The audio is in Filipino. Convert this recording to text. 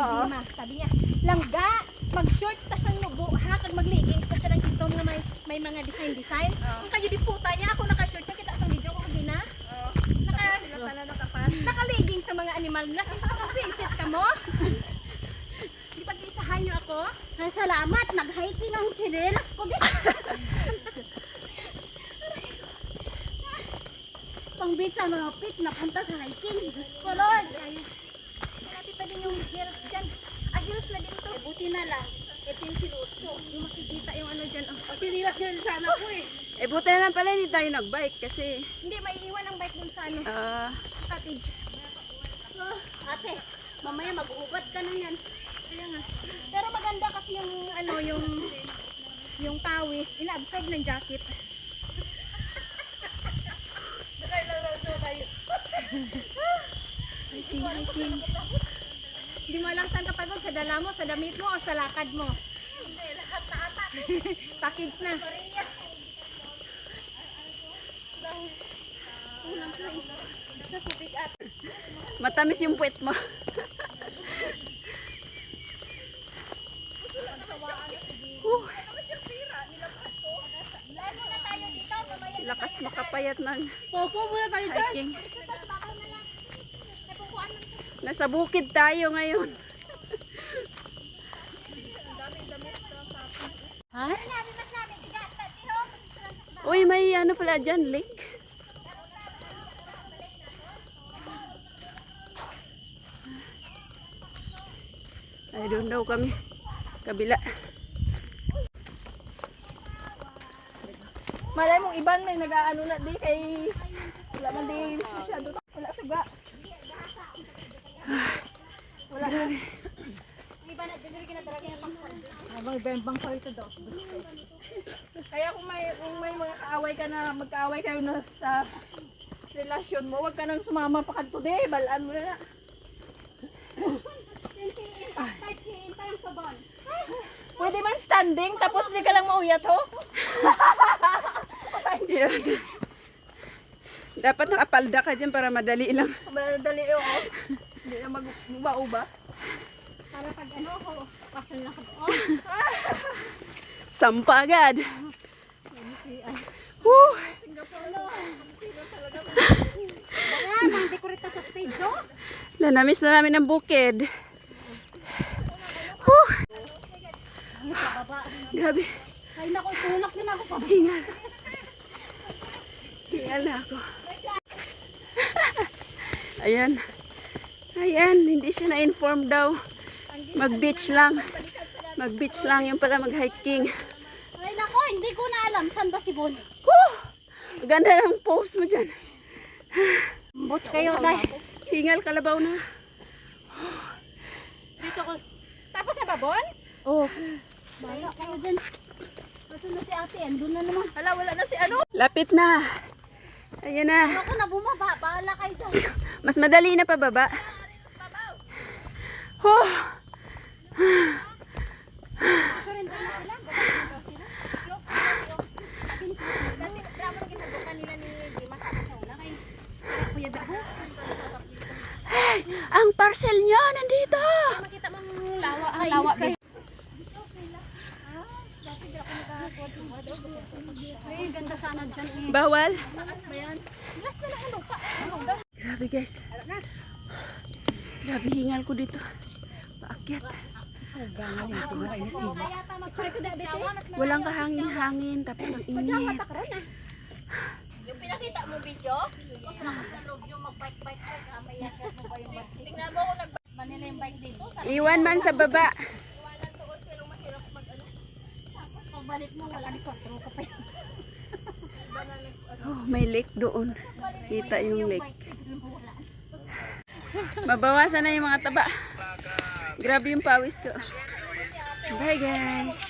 Dima. Sabi niya, langga, mag-short tas ang nubo, ha, kag mag-leggings tas ang itom nga may mga design. Kung kayo di puta niya, ako naka-short na kita sa video ko kagina. Naka-leggings sa mga animal na. Visit ka mo? Di pag-isahan niyo ako? Salamat, nag-hiking ang chinelas ko din. Pang-beach sa mga pit, napunta sa hiking. Diyos ko, Lord. Malapit pa din yung heels dyan. Heels na din to. Buti na lang. Ito yung sinuot ko. Yung makikita yung ano dyan. Sinilas nyo din sana ko eh. Buti na lang pala hindi tayo nag-bike kasi... Hindi, may iwan ang bike dun sa ano. Cottage. Ate, mamaya mag-ubat ka na yan. Kaya nga. Pero maganda kasi yung ano, yung pawis. Ina-absorb ng jacket. Hiking. Hindi mo alam saan ka pagod, sa dala mo, sa damit mo, o sa lakad mo. Hindi, lahat na ata. Package na. Matamis yung puwet mo. Lakas makapayat ng hiking. Nasa bukid tayo ngayon. Ha? Uy, may ano pala dyan, lake. Ay, doon daw kami. Kabila. Malay mong iban may nag-aano na di kay wala man di masyado wala suga. Wala na. Iba na dili kinadara kay pangsan. Abang bembang sa ito daw. Kaya kung may mga kaaway ka na magkaaway kayo na sa relasyon mo, wag ka nang sumama pa kadto di, balaan mo na. Pwede man standing tapos di ka lang mauyat ho. Yun. Dapat nakapalda ka dyan para madali lang. Madali yun. Hindi na mag-uba-uba. Para pag ano ako, pasal na ka doon. Sampa agad. Woo! Wala, hindi ko rin sa stage, no? Nanamis na namin ang bukid. Woo! Grabe. Ay naku, tulak din ako pa. Hingal. Hingal na ako. Ayan. Ayan, hindi siya na-inform daw. Mag-beach lang. Mag-beach lang yung pala mag-hiking. Ay naku, hindi ko na alam saan ba si Bon. Woo! Ganda ng pose mo dyan. Bot kayo dahil. Hingal, kalabaw na. Dito ko. Tapos na ba, Bon? Oo. Bala kayo dyan. Basta na si ate, andun na naman. Hala, wala na si ano. Lapit na. Ayan na. Ako na bumaba, bahala kayo dyan. Mas madali na pababa. Oh. Hey, ang parcel niya nandito. Makita mo lawa. Lawa. Ay, ganda sana dyan eh. Bawal. Last na lang ang lupa. Grabe guys. Grabe hingal ko dito. Paakyat. Walang kahangin-hangin tapos ang init. Yung pinakita mo video? Tapos sa loob yung mag-bike-bike. Tingnan mo kung nag-manila yung bike dito. Iwan man sa baba. Iwanan tuon pero mahirap mag-ano. Pagbalik mo, wala ni kwatro ka pa yun. Oh, may lake doon. Kita yung lake. Mabawasan na yung mga taba. Grabe yung pawis ko. Bye guys.